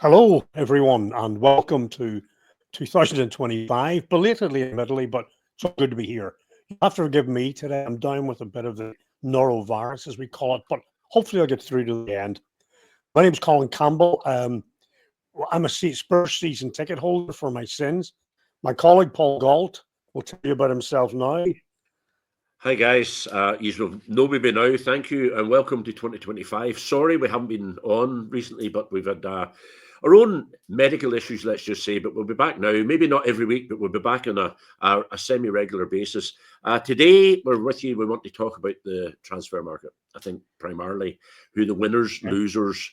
Hello, everyone, and welcome to 2025. Belatedly, admittedly, but it's so good to be here. You have to forgive me today. I'm down with a bit of the norovirus, as we call it, but hopefully I'll get through to the end. My name's Colin Campbell. I'm a Spurs season ticket holder for my sins. My colleague Paul Galt will tell you about himself now. Hi guys, you know me by now. Thank you and welcome to 2025. Sorry we haven't been on recently, but we've had our own medical issues, let's just say. But we'll be back now. Maybe not every week, but we'll be back on a semi-regular basis. Today we're with you. We want to talk about the transfer market. I think primarily who the winners, losers,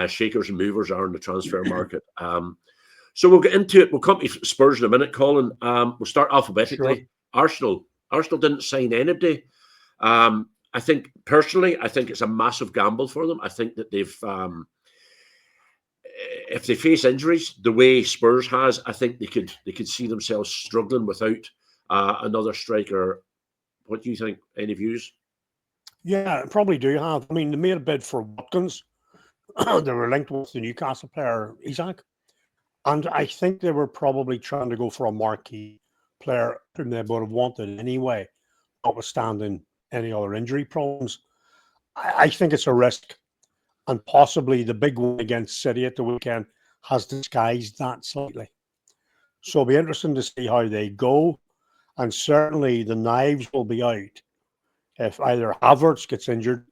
shakers and movers are in the transfer market. So we'll get into it. We'll come to Spurs in a minute, Colin. We'll start alphabetically. Sure. Arsenal didn't sign anybody. I think personally, I think it's a massive gamble for them. I think that they've, if they face injuries the way Spurs has, I think they could see themselves struggling without another striker. What do you think? Any views? Yeah, probably do have. I mean, they made a bid for Watkins. They were linked with the Newcastle player Isaac, and I think they were probably trying to go for a marquee player whom they would have wanted anyway, notwithstanding any other injury problems. I think it's a risk, and possibly the big one against City at the weekend has disguised that slightly. So it'll be interesting to see how they go, and certainly the knives will be out if either Havertz gets injured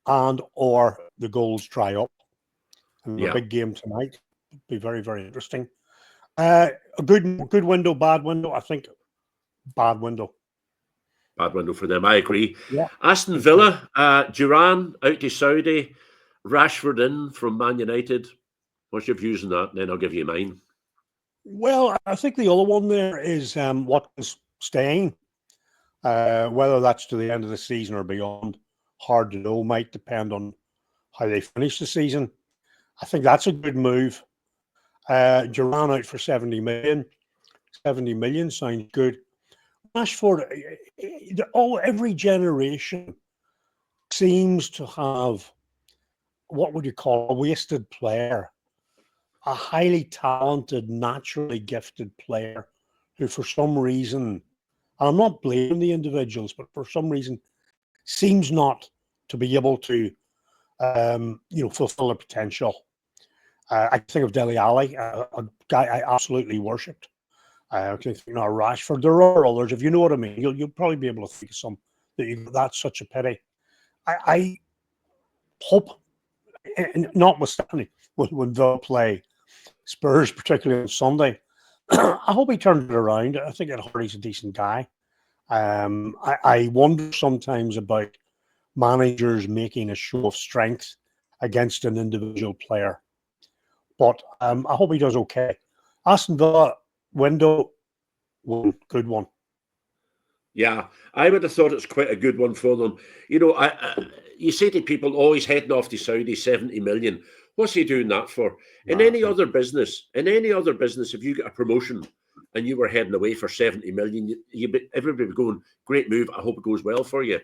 and or the goals dry up. And a big game tonight. It'll be very, very interesting. A good window, bad window. I think bad window. Bad window for them. I agree. Yeah. Aston Villa, Duran out to Saudi, Rashford in from Man United. What's your views on that? And then I'll give you mine. Well, I think the other one there is Watkins staying. Whether that's to the end of the season or beyond, hard to know. Might depend on how they finish the season. I think that's a good move. Duran out for 70 million. 70 million sounds good. Rashford, every generation seems to have, what would you call, a wasted player, a highly talented, naturally gifted player who for some reason, and I'm not blaming the individuals, but for some reason seems not to be able to, fulfill their potential. I think of Dele Alli, a guy I absolutely worshipped. I can think now Rashford. There are others, if you know what I mean. You'll probably be able to think of some that's such a pity. I hope, and notwithstanding, when they'll play Spurs, particularly on Sunday, I hope he turns it around. I think Ed Hardy's a decent guy. I wonder sometimes about managers making a show of strength against an individual player. But I hope he does okay. Aston Villa window, good one. Yeah, I would have thought it's quite a good one for them. You know, you say to people always heading off to Saudi, 70 million. What's he doing that for? In any other business, if you get a promotion and you were heading away for 70 million, everybody would be going, great move. I hope it goes well for you.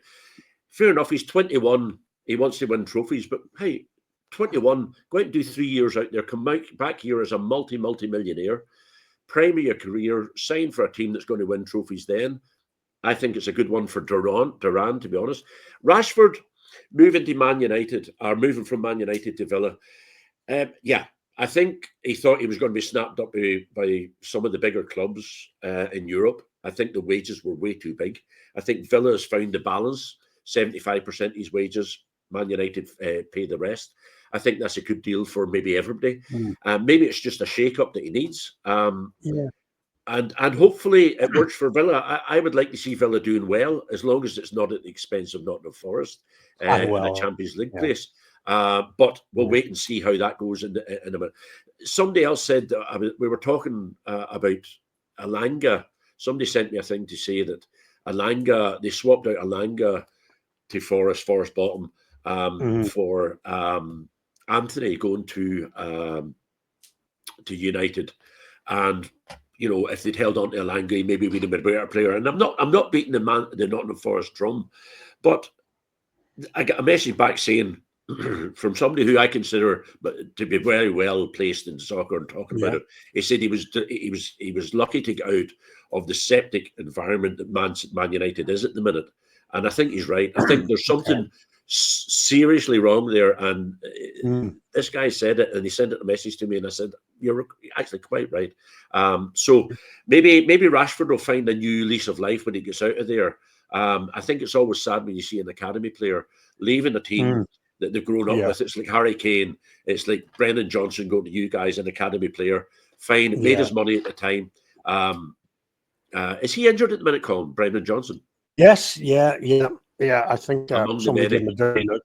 Fair enough. He's 21. He wants to win trophies, but hey, 21, go out and do 3 years out there, come back here as a multi-millionaire, prime your career, sign for a team that's going to win trophies then. I think it's a good one for Duran, to be honest. Rashford moving from Man United to Villa. I think he thought he was going to be snapped up by some of the bigger clubs in Europe. I think the wages were way too big. I think Villa has found the balance, 75% of his wages, Man United pay the rest. I think that's a good deal for maybe everybody. Maybe it's just a shake-up that he needs. And hopefully it works for Villa. I would like to see Villa doing well, as long as it's not at the expense of Nottingham Forest in a Champions League place. But we'll wait and see how that goes in a minute. Somebody else said, we were talking about Alanga. Somebody sent me a thing to say that Alanga, they swapped out Alanga to Forest bottom for Anthony going to United. And you know, if they'd held on to Alanga, maybe we'd have been a better player. And I'm not beating the Nottingham Forest drum, but I got a message back saying from somebody who I consider to be very well placed in soccer and talking about Yeah. it. He said he was lucky to get out of the septic environment that Man United is at the minute, and I think he's right. I think there's something Okay. seriously wrong there, and Mm. this guy said it, and he sent a message to me, and I said, "You're actually quite right." So maybe Rashford will find a new lease of life when he gets out of there. I think it's always sad when you see an academy player leaving a team Mm. that they've grown up Yeah. with. It's like Harry Kane. It's like Brendan Johnson going to you guys, an academy player. Fine, made Yeah. his money at the time. Is he injured at the minute, Colin? Brendan Johnson? Yes. Yeah. Yeah. Yeah. I think Among the somebody gave him many. a dirty look.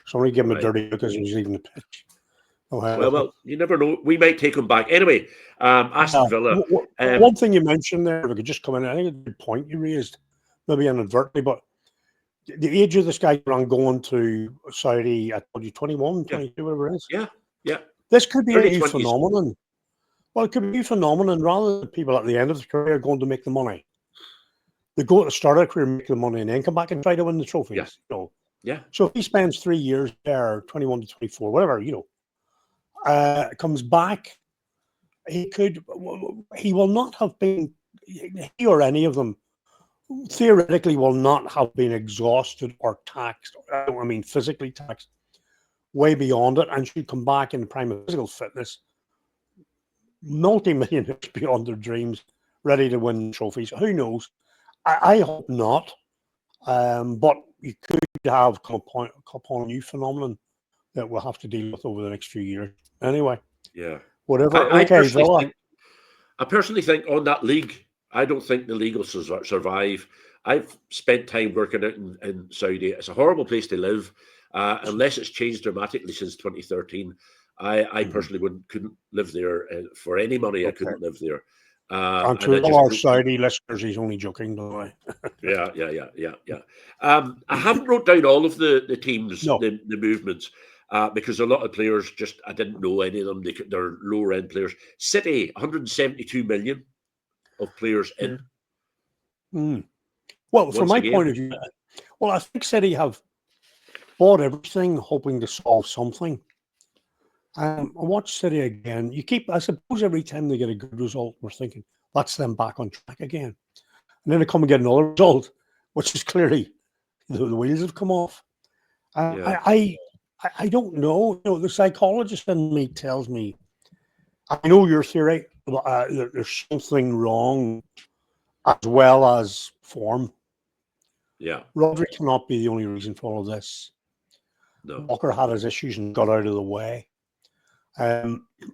Somebody gave him a Right. dirty look as he was leaving the pitch. Oh, Well, you never know. We might take him back. Anyway, Aston Villa. One thing you mentioned there, if we could just come in, I think it's a good point you raised, maybe inadvertently, but the age of this guy around going to Saudi at 21, Yeah, 22, whatever it is. yeah. This could be a Early new 20s. phenomenon. Well, it could be a new phenomenon rather than people at the end of the career going to make the money. They go at the start of their career, make the money, and then come back and try to win the trophies. Yeah. You know? Yeah. So if he spends 3 years there, 21 to 24, whatever, comes back, he will not have been, he or any of them, theoretically will not have been exhausted or taxed. I mean, physically taxed way beyond it, and should come back in the prime of physical fitness, multi-millionaires beyond their dreams, ready to win trophies. Who knows? I hope not. But you could have come upon a new phenomenon that we'll have to deal with over the next few years. Anyway, Yeah. whatever. I Okay, personally Villa. think. I personally think on that league, I don't think the league will survive. I've spent time working out in Saudi. It's a horrible place to live, unless it's changed dramatically since 2013. I personally couldn't live there for any money. I Okay. couldn't live there. And And I to all just our don't. Saudi listeners, he's only joking, by the way. Yeah. I haven't wrote down all of the teams, No. the movements, because a lot of players I didn't know any of them. They're lower end players. City, 172 million of players in. Mm. Well, from Once my again. point of view, I think City have bought everything, hoping to solve something. I watch City again. I suppose every time they get a good result, we're thinking that's them back on track again. And then they come and get another result, which is clearly the wheels have come off. Yeah. I don't know. The psychologist in me tells me, I know your theory, that there's something wrong as well as form. Yeah. Rodri cannot be the only reason for all of this. No. Walker had his issues and got out of the way.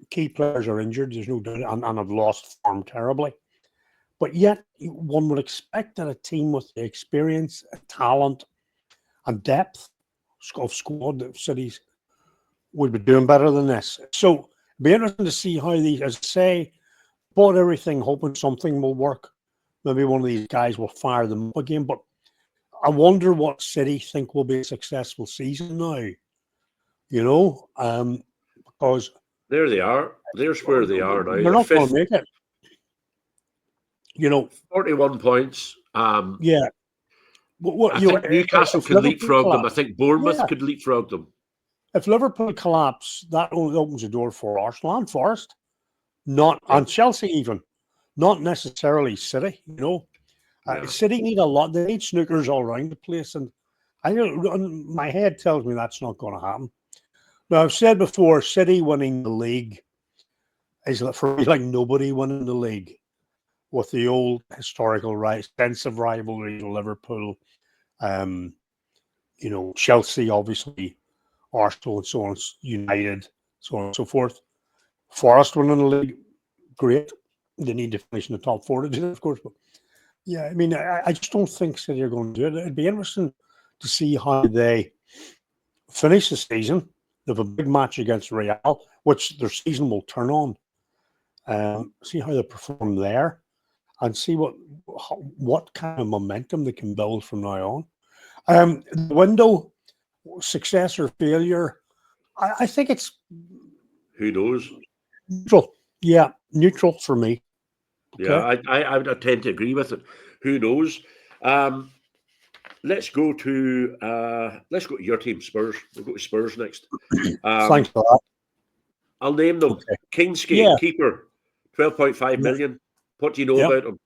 Key players are injured, there's no doubt, and have lost form terribly. But yet, one would expect that a team with the experience, talent, and depth of squad that Cities would be doing better than this. So, it'd be interesting to see how these, as I say, bought everything hoping something will work. Maybe one of these guys will fire them up again. But I wonder what City think will be a successful season now. Because there they are. There's where they are now. they're They're not going fifth. to make it. 41 points. Yeah. I think Newcastle could leapfrog them. I think Bournemouth could leapfrog them. If Liverpool collapse, that only opens the door for Arsenal and Forest, and Chelsea even, not necessarily City. City need a lot. They need snookers all around the place, and my head tells me that's not going to happen. Now, I've said before, City winning the league is for me like nobody winning the league, with the old historical sense of rivalry to Liverpool, Chelsea, obviously, Arsenal, and so on, United, so on and so forth. Forest winning the league, great. They need to finish in the top four to do it, of course. But yeah, I mean, I just don't think City are going to do it. It'd be interesting to see how they finish the season. They have a big match against Real, which their season will turn on. See how they perform there, and see what kind of momentum they can build from now on. The window, success or failure, I think it's who knows. Neutral. Yeah, neutral for me. Okay. Yeah, I would tend to agree with it. Who knows? let's go to your team, Spurs. We'll go to Spurs next. Thanks for that. I'll name them. Okay. Kingsgate, Yeah. keeper, 12.5 Yeah. million. What do you know Yeah. about him?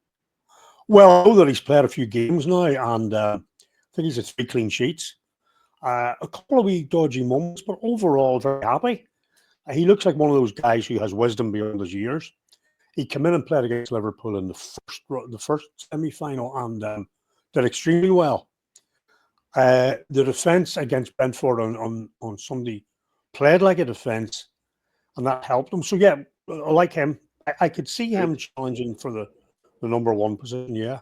Well, I know that he's played a few games now, and I think he's had 3 clean sheets. A couple of wee dodgy moments, but overall very happy. He looks like one of those guys who has wisdom beyond his years. He came in and played against Liverpool in the first semi-final and did extremely well. The defence against Brentford on Sunday played like a defence, and that helped him. So yeah, I like him. I could see him challenging for the number 1 position. Yeah.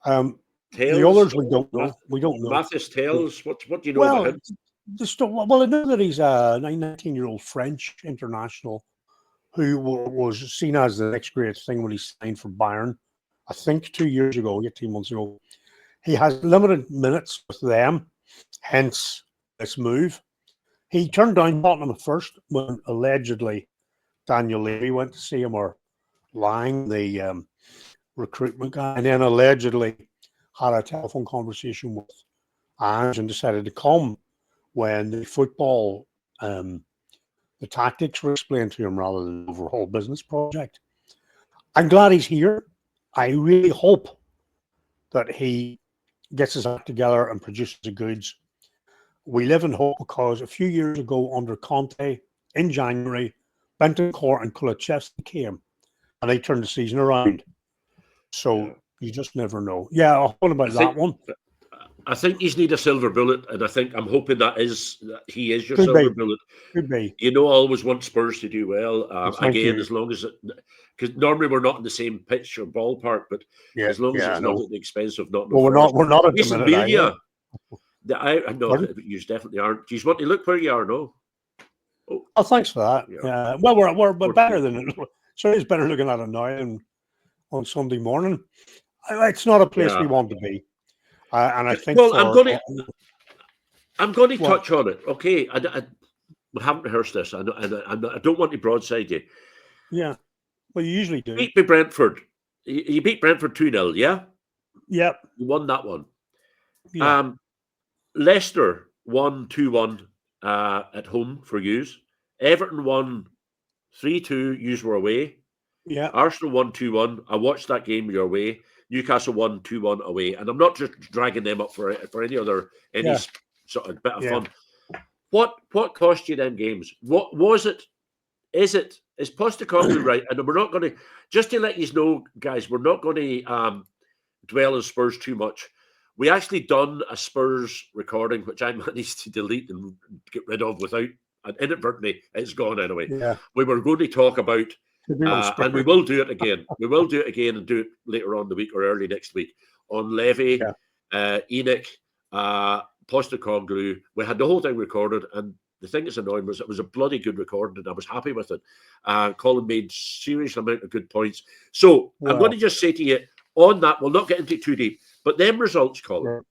The others we don't know. We don't know. Mathis Tales. What do you know Well, about him? I know that he's a 19-year-old French international who was seen as the next great thing when he signed for Bayern. I think 2 years ago, 18 months ago. He has limited minutes with them, hence this move. He turned down Tottenham at first when allegedly Daniel Levy went to see him, or Lang, the recruitment guy, and then allegedly had a telephone conversation with Ange and decided to come when the football, the tactics were explained to him rather than the overall business project. I'm glad he's here. I really hope that he gets his act together and produces the goods. We live in hope because a few years ago under Conte, in January, Bentancur and Kulusevski came and they turned the season around. So you just never know. Yeah, what about that one? I think he's need a silver bullet, and I'm hoping that he is your Could silver be. bullet. Could be. You know, I always want Spurs to do well. Again, you. as long as because normally we're not in the same pitch or ballpark, but as long as it's not at the expense of not. Well, we're not at the minute. Melia, I know you definitely aren't. Do you want to look where you are? No. Oh, thanks for that. Yeah. Well, we're better than it. So it's better looking at it now than on Sunday morning. It's not a place we want to be. And I think. Well, I'm going to touch on it. Okay, we haven't rehearsed this. I don't want to broadside you. Yeah, well, you usually do. Beat Brentford. You beat Brentford 2-0, yeah? Yep. You won that one. Yeah. Leicester won 2-1 at home for yous. Everton won 3-2. Yous were away. Yeah. Arsenal won 2-1. I watched that game your way. Newcastle won 2-1 away. And I'm not just dragging them up for any sort of bit of fun. What cost you them games? What was it? Is Postecoglou right? And we're not going to, just to let you know, guys, we're not going to dwell on Spurs too much. We actually done a Spurs recording, which I managed to delete and get rid of without, and inadvertently, it's gone anyway. Yeah. We were going to talk about, and we will do it again. We will do it again and do it later on the week or early next week on Levy, Enoch, Postecoglou. We had the whole thing recorded, and the thing that's annoying was it was a bloody good recording, and I was happy with it. Colin made serious amount of good points. So I'm going to just say to you on that, we'll not get into it too deep, but them results, Colin,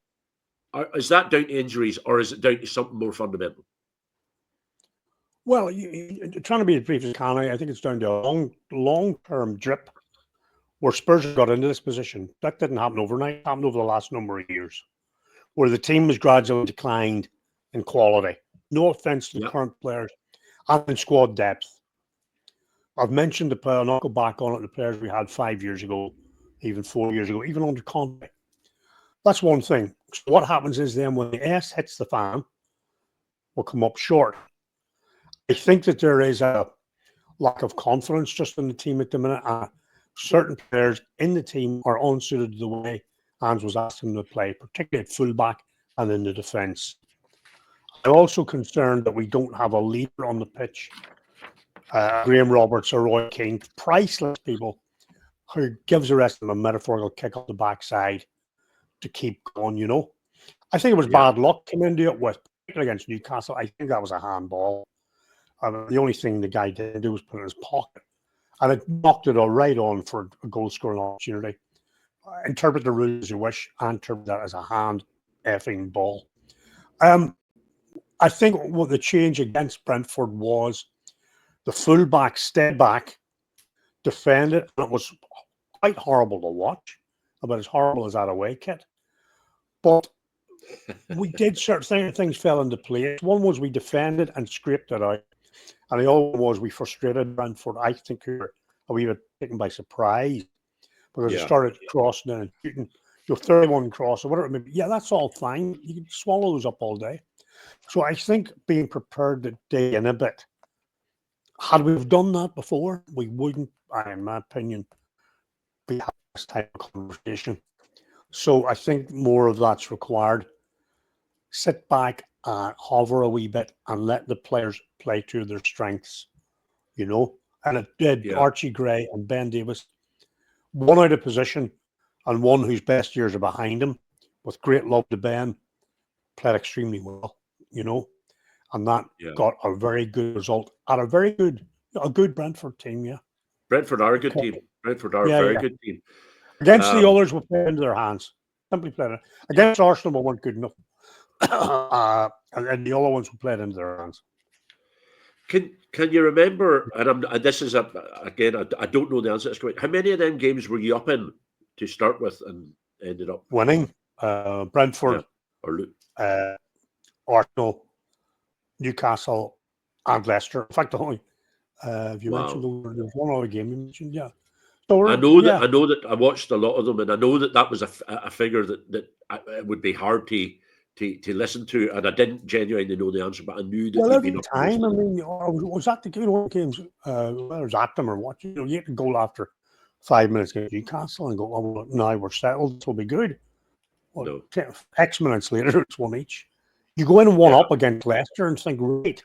is that down to injuries or is it down to something more fundamental? Well, trying to be as brief as can, I think it's down to a long-term drip where Spurs got into this position. That didn't happen overnight. It happened over the last number of years, where the team was gradually declined in quality. No offense to the current players and in squad depth. I've mentioned the player, I'll not go back on it, the players we had 5 years ago, even 4 years ago, even under Conte. That's one thing. So what happens is then when the S hits the fan, we'll come up short. I think that there is a lack of confidence just in the team at the minute. Certain players in the team are unsuited to the way Ange was asking them to play, particularly at fullback and in the defence. I'm also concerned that we don't have a leader on the pitch. Graham Roberts or Roy Keane, priceless people who gives the rest of them a metaphorical kick up the backside to keep going, you know. I think it was bad luck came into it with, particularly against Newcastle. I think that was a handball. The only thing the guy did do was put it in his pocket. And it knocked it all right on for a goal-scoring opportunity. Interpret the rules as you wish. I interpret that as a hand effing ball. I think what the change against Brentford was the fullback stayed back, defended, and it was quite horrible to watch, about as horrible as that away kit. But we did certain things fell into place. One was we defended and scraped it out. And the other one was we frustrated Brentford. I think we were a wee bit taken by surprise because they started crossing in and shooting. 31 cross or whatever it may be. Yeah, that's all fine. You can swallow those up all day. So I think being prepared to day in a bit. Had we have done that before, we wouldn't, in my opinion, be having this type of conversation. So I think more of that's required. Sit back and hover a wee bit and let the players play to their strengths, And it did. Archie Gray and Ben Davis, one out of position and one whose best years are behind him, with great love to Ben, played extremely well, and that got a very good result at a good Brentford team, Brentford are a good team. Brentford are a very good team. Against the others, we played into their hands. Simply played it. Against Arsenal, we weren't good enough. And the other ones we played into their hands. Can you remember? And this is again, I don't know the answer to this question. How many of them games were you up in to start with and ended up winning? Brentford, Arsenal, Newcastle, and Leicester. In fact, only if you mentioned there was one other game you mentioned, So I know that I watched a lot of them, and I know that was a figure that it would be hard to listen to, and I didn't genuinely know the answer, but I knew that. Well, every time, I mean, was that the games? I was at them or watching. You get a goal after 5 minutes against Newcastle and go, "Oh, now we're settled. This will be good." Well, X minutes later, it's one each. You go in and one up against Leicester and think, "Right."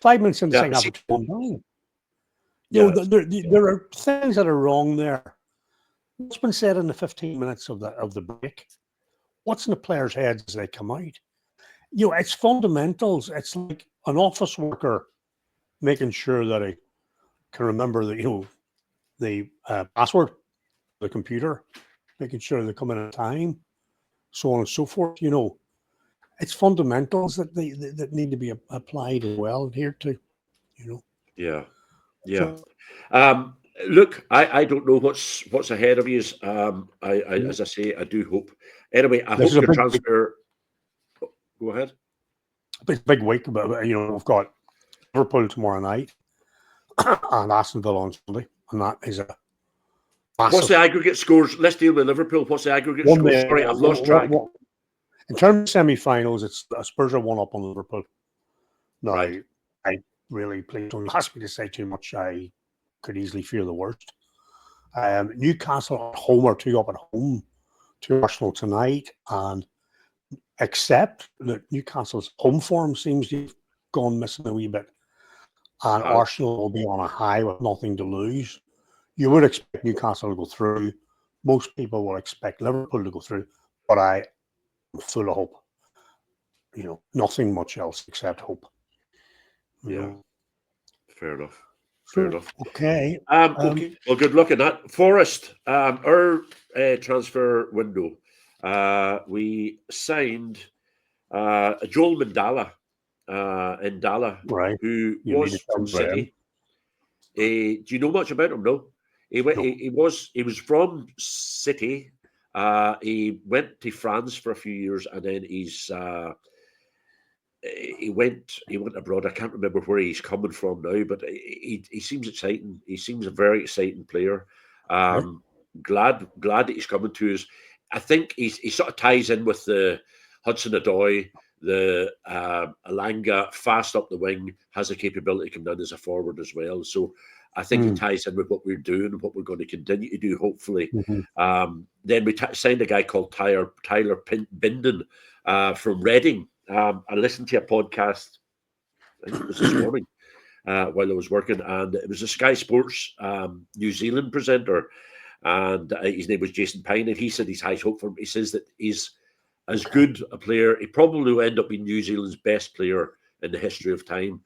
5 minutes in the second half, it's 1-9. There are things that are wrong there. What's been said in the 15 minutes of the break? What's in the players' heads as they come out? It's fundamentals. It's like an office worker making sure that he can remember the password, the computer, making sure they come in on time, so on and so forth. It's fundamentals that that need to be applied as well, adhered to. Yeah. Look, I don't know what's ahead of you. As I say, I do hope. Anyway, I hope your transfer. Go ahead. It's a big week, but we've got Liverpool tomorrow night and Aston Villa on Sunday, and that is a massive. What's the aggregate scores? Let's deal with Liverpool. What's the aggregate scores? Sorry, I've lost track. In terms of semi-finals, it's Spurs are 1-up on Liverpool. No, right. I really, please don't ask me to say too much. I could easily fear the worst. Newcastle at home are 2-up at home to Arsenal tonight, and except that Newcastle's home form seems to have gone missing a wee bit, and Arsenal will be on a high with nothing to lose. You would expect Newcastle to go through. Most people will expect Liverpool to go through, but I'm full of hope. Nothing much else except hope. Yeah, fair enough. Okay. Okay. Well, good luck in that. Forest, our transfer window, we signed Joel Mandala in Dala, right? Who was from City. Do you know much about him? No. He was from City. He went to France for a few years, and then he went abroad. I can't remember where he's coming from now, but he seems exciting. He seems a very exciting player. Glad that he's coming to us. I think he sort of ties in with the Hudson-Odoi, the Alanga, fast up the wing, has the capability to come down as a forward as well. So I think he ties in with what we're doing and what we're going to continue to do, hopefully. Then we signed a guy called Tyler Binden from Reading. I listened to a podcast, I think it was this morning, while I was working, and it was a Sky Sports New Zealand presenter, and his name was Jason Pine, and he said he's high hope for him. He says that he's as good a player. He probably will end up being New Zealand's best player in the history of time.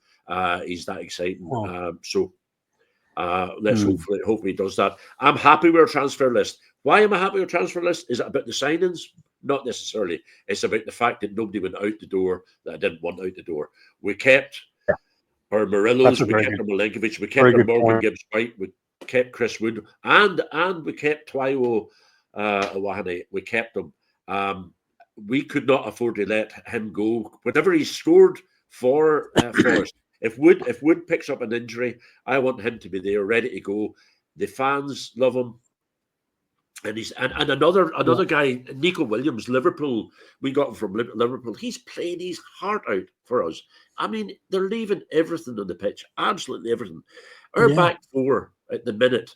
He's that exciting. Let's hopefully he does that. I'm happy with our transfer list. Why am I happy with our transfer list? Is it about the signings? Not necessarily. It's about the fact that nobody went out the door that I didn't want out the door. We kept our Morillos, we kept our Milenkovic, we kept our Morgan Gibbs-White, we kept Chris Wood, and we kept Taiwo Awahane. We kept them. we could not afford to let him go. Whenever he scored for Forest, if Wood picks up an injury, I want him to be there, ready to go. The fans love him. And another guy, Nico Williams, Liverpool. We got him from Liverpool. He's playing his heart out for us. I mean, they're leaving everything on the pitch, absolutely everything. Our back four at the minute,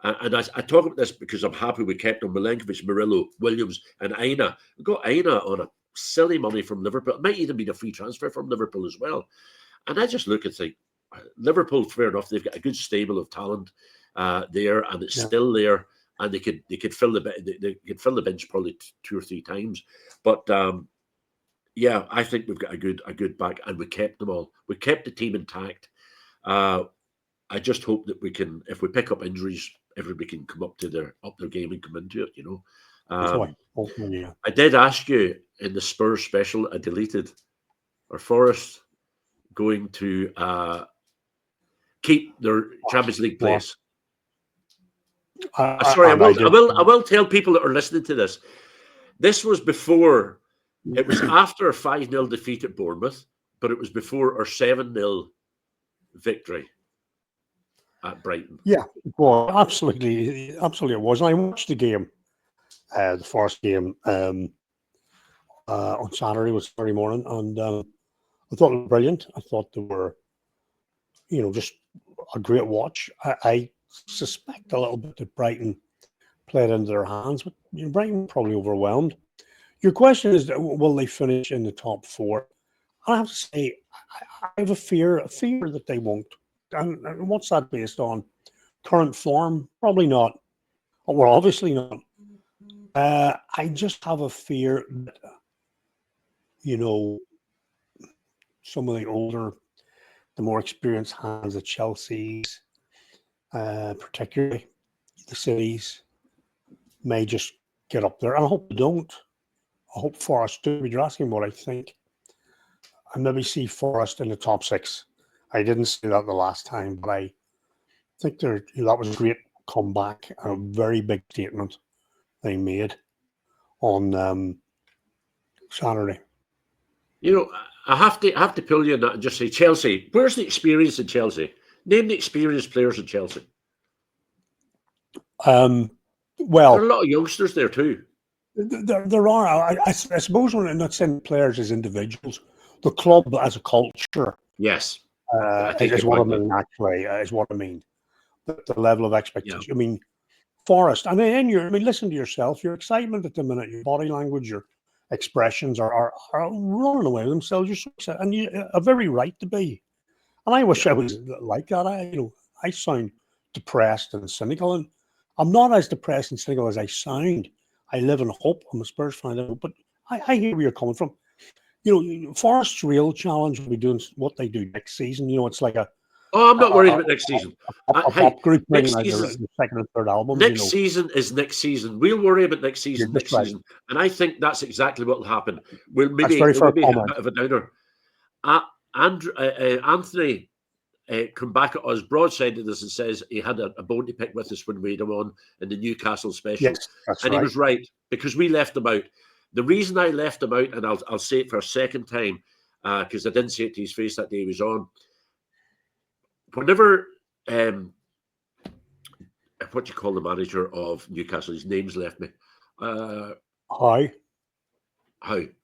and I talk about this because I'm happy we kept on Milenkovic, Murillo, Williams, and Aina. We got Aina on a silly money from Liverpool. It might even be a free transfer from Liverpool as well. And I just look and think, Liverpool, fair enough, they've got a good stable of talent there, and it's still there. And they could fill the bench probably 2 or 3 times, but I think we've got a good back, and we kept them all. We kept the team intact. I just hope that we can, if we pick up injuries, everybody can come up their game and come into it. I did ask you in the Spurs special. I deleted. Are Forest going to keep their Champions League place? Sorry, I will tell people that are listening to this. This was before. It was after a 5-0 defeat at Bournemouth, but it was before our 7-0 victory at Brighton. Yeah, well, absolutely it was. And I watched the game, the Forest game, on Saturday. It was Saturday morning, and I thought it was brilliant. I thought they were, just a great watch. I suspect a little bit that Brighton played into their hands, but Brighton probably overwhelmed. Your question is, will they finish in the top 4? I have to say, I have a fear that they won't. And what's that based on? Current form? Probably not. Well, obviously not. I just have a fear that, some of the older, the more experienced hands at Chelsea's, particularly the cities, may just get up there. And I hope they don't. I hope Forest do. You're asking what I think. I maybe see Forest in the top 6. I didn't say that the last time, but I think that was a great comeback and a very big statement they made on Saturday. I have to pull you on that and just say Chelsea. Where's the experience in Chelsea? Name the experienced players in Chelsea. Well, there are a lot of youngsters there too. There are. I suppose when I'm not saying players as individuals, the club as a culture. Yes, is what I mean. Actually, is what I mean. The level of expectation. Yeah. I mean, Forest. I mean, listen to yourself. Your excitement at the minute, your body language, your expressions are running away with themselves. You're so excited, and you are very right to be. And I wish I was like that. I sound depressed and cynical, and I'm not as depressed and cynical as I sound. I live in hope. I'm a Spurs fan, but I hear where you're coming from. Forest's real challenge will be doing what they do next season. It's like a. Oh, I'm not worried about next season. A pop group next season, the second and third album. Next season is next season. We'll worry about next season season, and I think that's exactly what will happen. We'll maybe a bit of a downer. Anthony come back at us broadsided us and says he had a bone to pick with us when we had him on in the Newcastle special. Yes, that's and he was right, because we left him out. The reason I left him out, and I'll say it for a second time, because I didn't say it to his face that day he was on. Whenever what do you call the manager of Newcastle? His name's left me. Howe.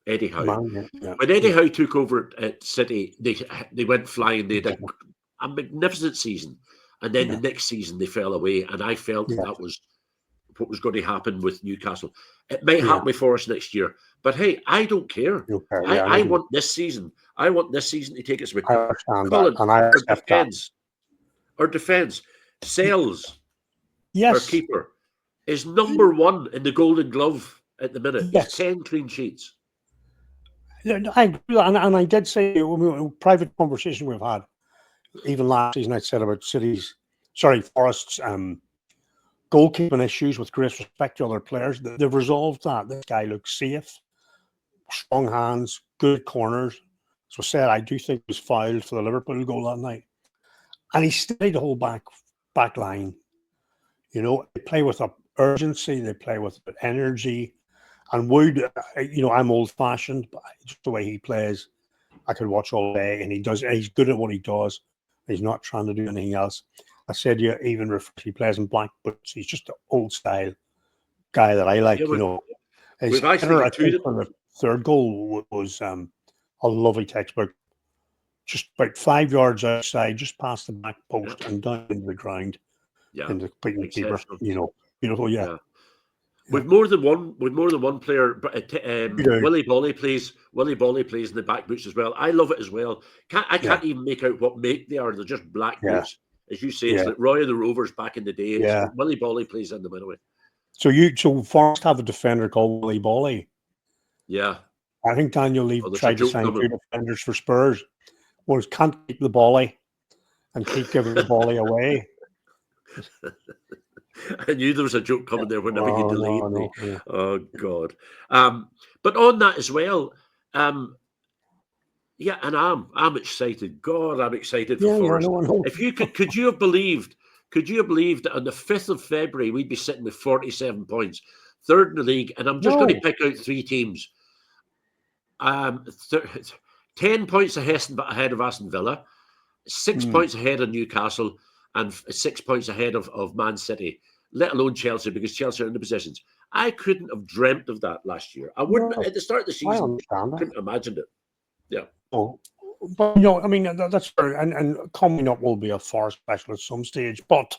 Eddie Howe. When Eddie Howe took over at City, they went flying. They had a magnificent season, and then the next season they fell away. And I felt that was what was going to happen with Newcastle. It might happen with Forest next year, but hey, I don't care. I want this season. I want this season to take us with. I understand that, and I accept that. Our defense, Sales, yes, our keeper, is number 1 in the Golden Glove at the minute. Yes. 10 clean sheets. I agree, and I did say in a private conversation we've had, even last season, I said about Forest's goalkeeping issues, with great respect to other players. They've resolved that. This guy looks safe, strong hands, good corners. So I said, I do think he was fouled for the Liverpool goal that night. And he stayed the whole back line. They play with urgency, they play with energy, And Wood, I'm old fashioned, but just the way he plays, I could watch all day, and he's good at what he does. He's not trying to do anything else. I said, yeah, even if he plays in black boots, he's just an old style guy that I like, Yeah, His we've actually header, I got two. think, for the third goal was a lovely textbook. Just about 5 yards outside, just past the back Yeah, post and down into the ground, yeah, into beating the keeper. exceptional. Beautiful, yeah. Yeah. Yeah. With more than one player, but We do. Willie Bolly plays. Willie Bolly plays in the back boots as well. I love it as well. I Yeah, can't even make out what make they are. They're just black yeah, boots, as you say. It's yeah, like Roy of the Rovers back in the day. yeah. Willie Bolly plays in them anyway. So Forest have a defender called Willie Bolly. Yeah. I think Daniel Oh, Levy there's a tried to joke sign two coming. defenders for Spurs. One can't keep the Bolly and keep giving the Bolly away. I knew there was a joke coming there whenever you Oh delayed no, me. no, yeah. Oh God. But on that as well, yeah, and I'm excited. God, I'm excited for Yeah, yeah, Forest. no, no. If you could you have believed? Could you have believed that on the 5th of February we'd be sitting with 47 points, third in the league? And I'm just going to No. pick out three teams. Um, 10 points ahead of Aston Villa, 6 points ahead of Newcastle, and 6 points ahead of Man City, let alone Chelsea, because Chelsea are in the positions. I couldn't have dreamt of that last year. I wouldn't, No, at the start of the I season, understand that. couldn't have imagined it. Yeah. Oh, but I mean that's fair. And coming up will be a far special at some stage. But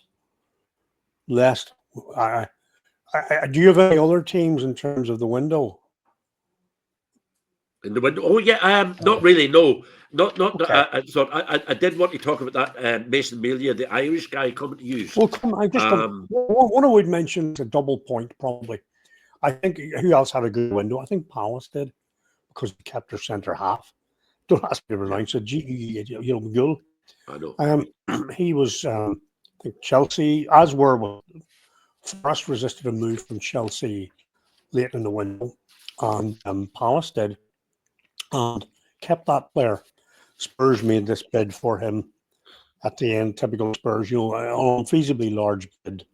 lest, do you have any other teams in terms of the window? In the window. Oh yeah, not really. No, not. Okay. I thought I did want to talk about that Mason Melia, the Irish guy coming to use. Well, come. I just Um, one I would mention is a double point probably. I think who else had a good window? I think Palace did because they kept their centre half. Don't ask me to yeah, pronounce it. Gul. I know. He was. I think Chelsea, as were Forest resisted a move from Chelsea late in the window, and Palace did, and kept that player. Spurs made this bid for him at the end, typical Spurs, an unfeasibly large bid,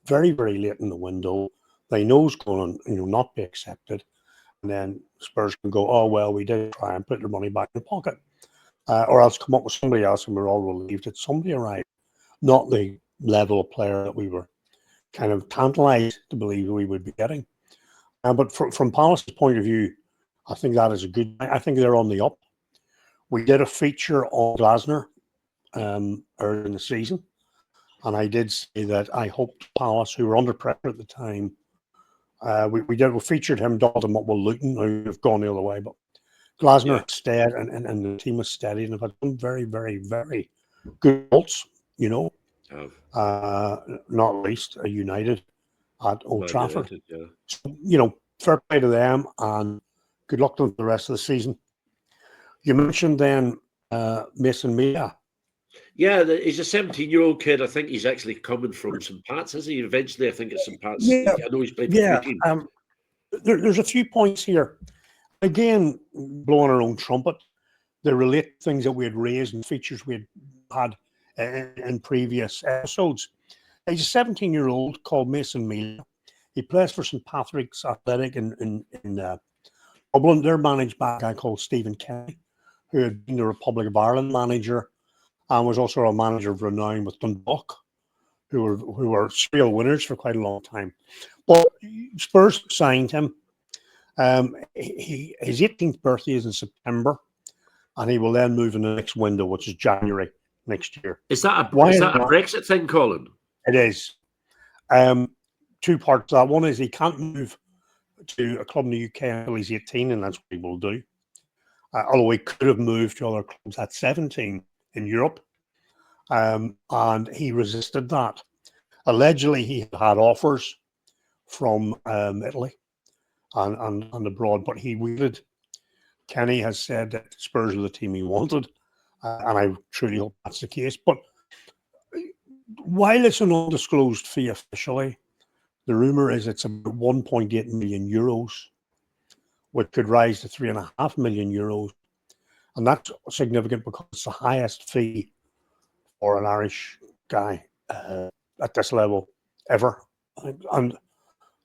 very, very late in the window. They know it's going to, not be accepted. And then Spurs can go, oh, well, we did try and put their money back in the pocket. Or else come up with somebody else and we're all relieved that somebody arrived. Not the level of player that we were kind of tantalized to believe we would be getting. But from Palace's point of view, I think that is a good. I think they're on the up. We did a feature on Glasner earlier in the season, and I did say that I hoped Palace, who were under pressure at the time, we featured him, dolled him up with Luton, who have gone the other way, but Yeah, Glasner stayed, and the team was steady, and have had some very, very, very good results. have Not least a United at Old Man Trafford. United. Yeah, So, fair play to them, and good luck to them for the rest of the season. You mentioned then Mason Mia. yeah. He's a 17-year-old kid. I think he's actually coming from St. Pat's. Is he? Eventually, I think it's St. Pat's. Yeah, I know he's played for a few yeah. teams. There's a few points here. Again, blowing our own trumpet. They relate things that we had raised and features we had in previous episodes. He's a 17-year-old called Mason Mia. He plays for St. Patrick's Athletic in Dublin. They're managed by a guy called Stephen Kenny, who had been the Republic of Ireland manager and was also a manager of renown with Dundalk, who were serial winners for quite a long time. But Spurs signed him. His 18th birthday is in September, and he will then move in the next window, which is January next year. Is that Why is is that a that? Brexit thing, Colin? It is. Two parts to that. One is he can't move to a club in the UK until he's 18, and that's what he will do. Although he could have moved to other clubs at 17 in Europe. And he resisted that. Allegedly, he had offers from Italy and abroad, but he waited. Kenny has said that Spurs are the team he wanted, and I truly hope that's the case. But while it's an undisclosed fee officially, the rumour is it's about 1.8 million euros, which could rise to 3.5 million euros. And that's significant because it's the highest fee for an Irish guy at this level ever. And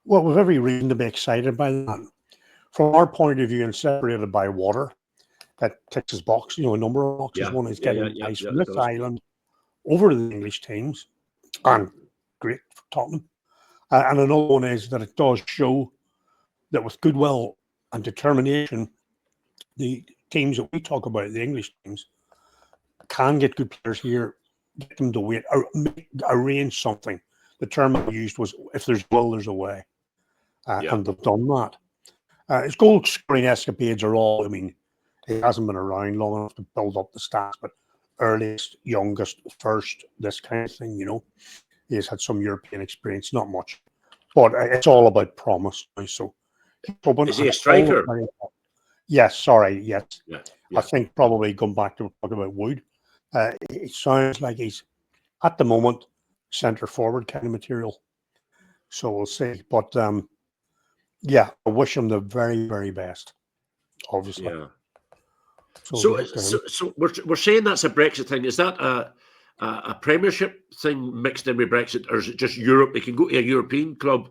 well, we've every reason to be excited by that. from our point of view and separated by water, that ticks his box, a number of boxes. Yeah, One is yeah, yeah, getting yeah, guys yeah, from it this does. island over to the English teams, and great for Tottenham. And another one is that it does show that with goodwill and determination, the teams that we talk about, the English teams, can get good players here, get them to wait, or arrange something. The term I used was, if there's will, there's a way. Yeah, And they've done that. His goal scoring escapades are all, he hasn't been around long enough to build up the stats, but earliest, youngest, first, this kind of thing, He's had some European experience, not much. But it's all about promise. So, is he a striker? Yes, sorry, yes. Yeah, I yeah. think probably going back to talking about Wood, it sounds like he's, at the moment, centre forward kind of material. So we'll see. But yeah, I wish him the very, very best, obviously. Yeah. So So, good luck to him. so we're saying that's a Brexit thing. Is that a Premiership thing mixed in with Brexit, or is it just Europe? They can go to a European club.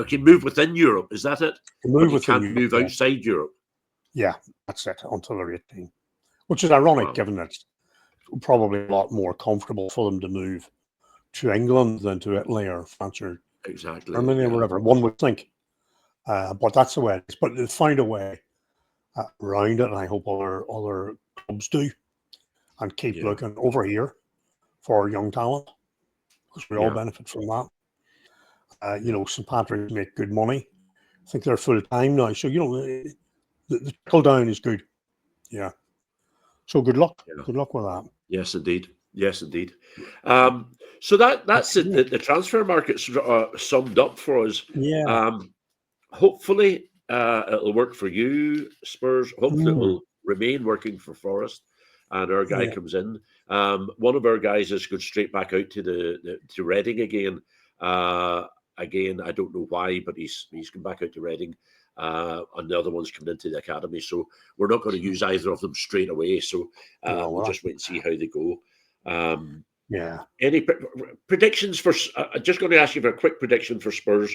Can move within Europe. Is that it? Move But you within can't move Europe, outside Europe. yeah, that's it, until they're 18. Which is ironic, Wow. given that it's probably a lot more comfortable for them to move to England than to Italy or France or Exactly. Germany or wherever, one would think. But that's the way it is. But they'll find a way around it, and I hope other clubs do, and keep looking over here for young talent, because we all benefit from that. St Patrick's make good money. I think they're full time now, so the trickle down is good. Yeah. So good luck. Yeah. Good luck with that. Yes, indeed. Yes, indeed. So that's it. The transfer market summed up for us. Yeah. Hopefully, it'll work for you, Spurs. Hopefully, it will remain working for Forest, and our guy comes in. One of our guys has gone straight back out to Reading again. Again, I don't know why, but he's come back out to Reading. And the other one's coming into the academy, so we're not going to use either of them straight away. So we'll just wait and see how they go. Yeah. Any predictions for? I'm just going to ask you for a quick prediction for Spurs.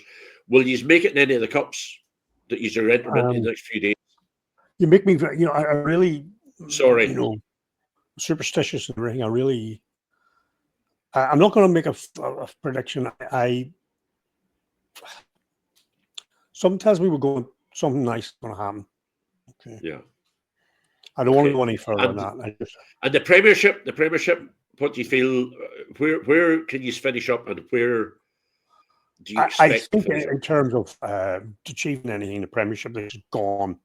Will you make it in any of the cups that you're entering in the next few days? You make me, I really, Sorry, superstitious and everything. I'm not going to make a prediction. Something tells me something nice is going to happen. Okay. Yeah. I don't want to go any further than that. And the Premiership. What do you feel? Where can you finish up, and where do you expect? I think in terms of achieving anything in the Premiership, is gone.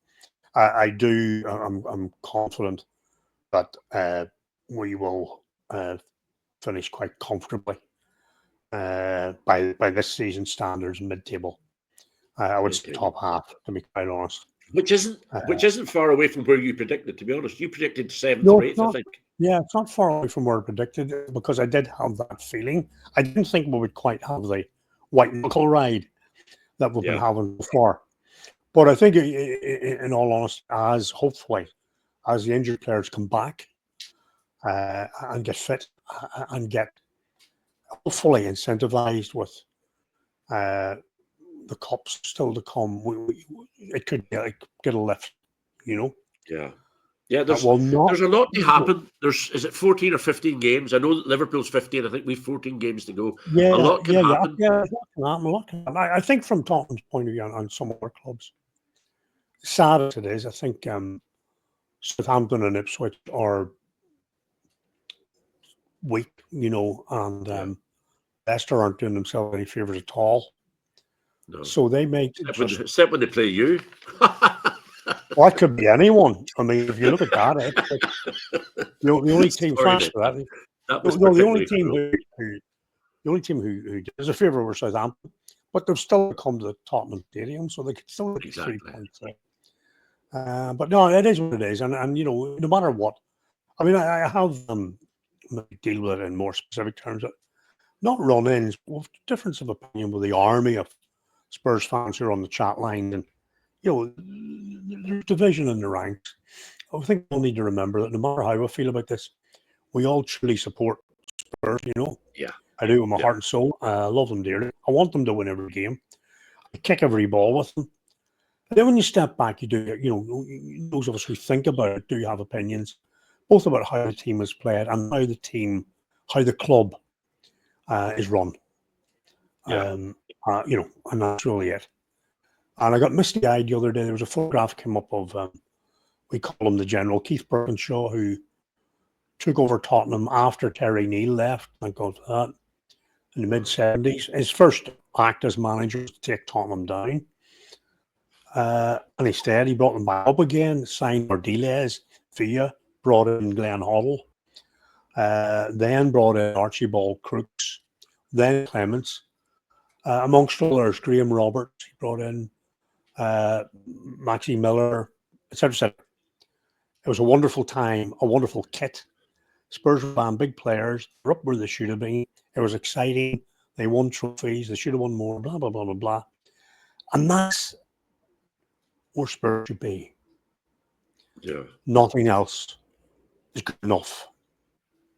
I'm confident that we will finish quite comfortably by this season's standards, mid-table. I would say top half, to be quite honest. Which isn't far away from where you predicted, to be honest. You predicted 7th or 8th, I think. Yeah, it's not far away from where I predicted, because I did have that feeling. I didn't think we would quite have the white knuckle ride that we've been having before. But I think, in all honesty, hopefully, as the injured players come back and get fit and get hopefully incentivized with the cups still to come, it could get a lift, Yeah. Yeah, there's a lot to happen. Is it 14 or 15 games? I know that Liverpool's 15. I think we've 14 games to go. Yeah, a lot can happen. Yeah, a lot can happen. I think from Tottenham's point of view on some other clubs, sad as it is, I think Southampton and Ipswich are weak, and Leicester aren't doing themselves any favours at all. No. So they make except when they play you. Well, that could be anyone. I mean, if you look at that, the only team fast for that. The only team who does a favour were Southampton, but they've still come to the Tottenham Stadium, so they could still get 3 points. But no, it is what it is, and no matter what, I mean, I have deal with it in more specific terms. Not run-ins, with difference of opinion with the army of Spurs fans who are on the chat line, and there's division in the ranks. I think we'll need to remember that no matter how I feel about this, we all truly support Spurs. Yeah, I do with my heart and soul. I love them dearly. I want them to win every game. I kick every ball with them. Then when you step back, you do, those of us who think about it do have opinions, both about how the team is played and how the club is run. Yeah. And that's really it. And I got misty-eyed the other day. There was a photograph came up of, we call him the General, Keith Birkinshaw, who took over Tottenham after Terry Neal left. Thank God for that. In the mid-70s. His first act as manager was to take Tottenham down. And he stayed. He brought them back up again, signed Ardiles, Villa, brought in Glenn Hoddle, then brought in Archibald Crooks, then Clements, amongst others, Graham Roberts, he brought in Maxie Miller, etc., etc. It was a wonderful time, a wonderful kit. Spurs were buying big players, they're up where they should have been. It was exciting. They won trophies. They should have won more, blah, blah, blah, blah, blah. And that's where Spurs should be. Yeah. Nothing else is good enough.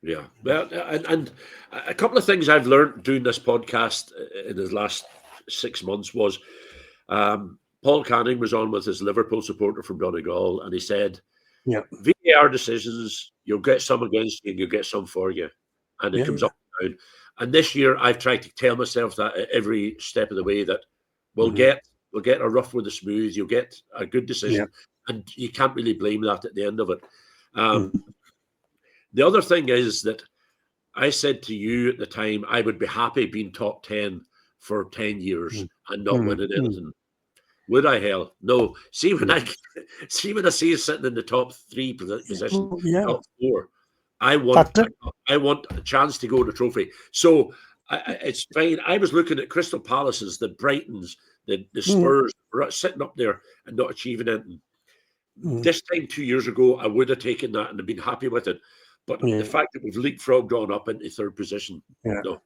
Yeah. Well, and a couple of things I've learned doing this podcast in the last 6 months was Paul Canning was on with his Liverpool supporter from Donegal, and he said, VAR decisions, you'll get some against you and you'll get some for you. And it comes up and down. And this year I've tried to tell myself that at every step of the way that we'll get a rough with the smooth, you'll get a good decision, and you can't really blame that at the end of it. The other thing is that I said to you at the time, I would be happy being top 10 for 10 years and not winning anything. Would I? Hell, no. See when I see you sitting in the top 3 position, top 4. I want a chance to go to trophy. So it's fine. I was looking at Crystal Palaces, the Brightons, the Spurs sitting up there and not achieving anything. This time 2 years ago, I would have taken that and have been happy with it. But the fact that we've leapfrogged on up into 3rd position, no.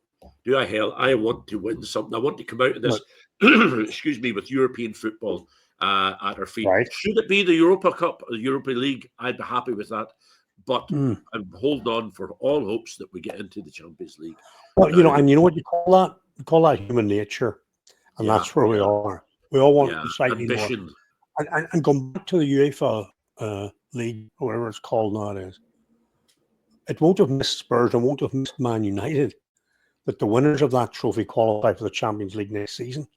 Do I? Hell, I want to win something. I want to come out of this, excuse me, with European football at our feet. Right. Should it be the Europa Cup or the Europa League? I'd be happy with that. But I'm holding on for all hopes that we get into the Champions League. Well, and you know what you call that? You call that human nature. And that's where we are. We all want slightly ambition. More. And going back to the UEFA League, or whatever it's called nowadays, it won't have missed Spurs and won't have missed Man United, but the winners of that trophy qualify for the Champions League next season.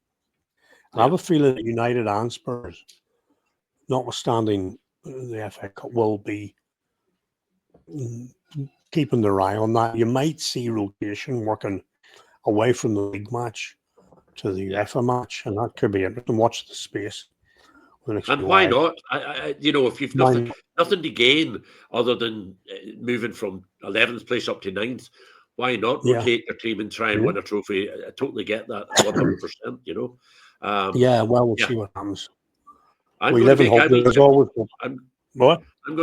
And I have a feeling that United and Spurs, notwithstanding the FA Cup, will be keeping their eye on that. You might see rotation working away from the league match to the UEFA match, and that could be interesting. Watch the space. And why not? If you've nothing to gain other than moving from 11th place up to 9th, why not rotate your team and try and win a trophy? I totally get that, 100%. We'll see what happens. I'm going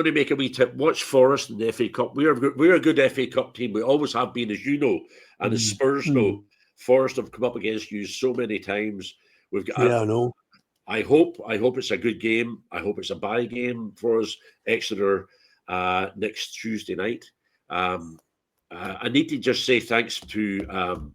to make a wee tip. Watch Forest in the FA Cup. We're a good FA Cup team. We always have been, as you know, and as Spurs know. Forest have come up against you so many times. We've got. I know. I hope it's a good game. I hope it's a bye game for us, Exeter, next Tuesday night. I need to just say thanks to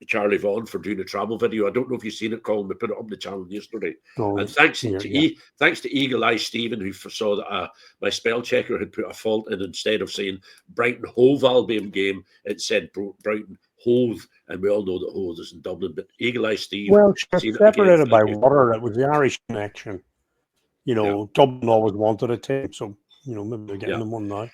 Charlie Vaughan for doing a travel video. I don't know if you've seen it, Colin. We put it up on the channel yesterday. And thanks to Eagle Eye Stephen, who saw that my spell checker had put a fault in. Instead of saying Brighton Hove Albion game, it said Brighton Hove, and we all know that Hove is in Dublin. But Eagle Eye Steve, separated by water. It was the Irish connection. Dublin always wanted a team, so maybe they're getting them one now.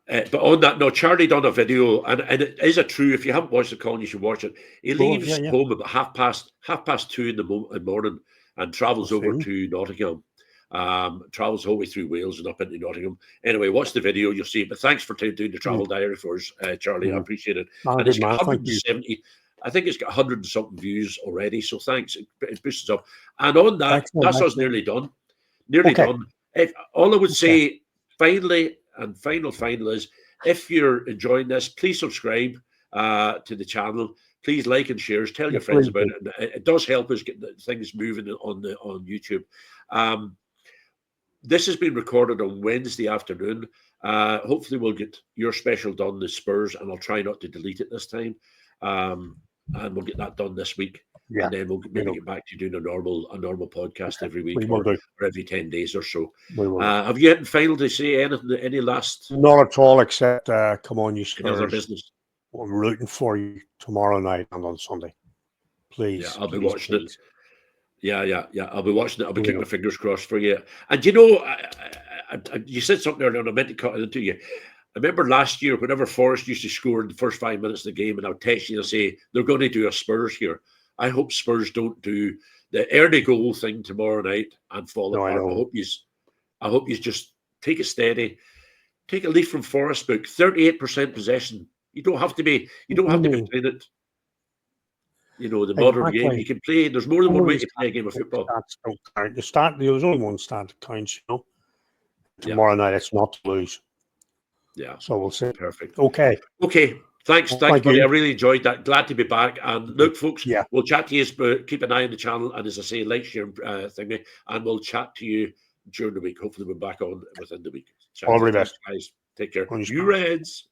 But on that, no, Charlie done a video, and it is a true. If you haven't watched it, Colin, you should watch it. He leaves home about half past 2 in the morning and travels over to Nottingham. Travels all the way through Wales and up into Nottingham. Anyway, watch the video, you'll see it. But thanks for doing the travel diary for us, Charlie. I appreciate it. And it's got 170. I think it's got 100 and something views already. So thanks. It boosts us up. And on that, that's us nearly done. Done. All I would say, finally, and final is, if you're enjoying this, please subscribe to the channel. Please like and share. Tell your friends about it. It does help us get things moving on YouTube. This has been recorded on Wednesday afternoon. Hopefully we'll get your special done, the Spurs, and I'll try not to delete it this time. And we'll get that done this week. Yeah, and then we'll maybe get back to doing a normal podcast every week we will do. or every 10 days or so. We will. Have you anything final to say? Any last? Not at all, except come on, you Any other Spurs. business? I'm rooting for you tomorrow night and on Sunday. Please. Yeah, I'll be please, watching please. it. Yeah. I'll be watching it. I'll be keeping Yeah. my fingers crossed for you. And you know, you said something earlier, and I meant to cut it into you. I remember last year, whenever Forrest used to score in the first 5 minutes of the game, and I'll text you and say, they're going to do a Spurs here. I hope Spurs don't do the early goal thing tomorrow night and fall No, I apart. know. I hope you just take it steady. Take a leaf from Forrest's book. 38% possession. You don't have to be playing it. You know, the modern game. You can play. There's more than one way to play a game of football. Stats don't count. There's only one stat that counts, you know. Tomorrow night, it's not to lose. Yeah. So we'll see. Perfect. Okay. Thanks, Thank buddy. you. I really enjoyed that. Glad to be back. And look, folks, Yeah. we'll chat to you. But keep an eye on the channel. And as I say, like, share, thingy. And we'll chat to you during the week. Hopefully, we're back on within the week. All the best. Guys. Take care. On your You Reds.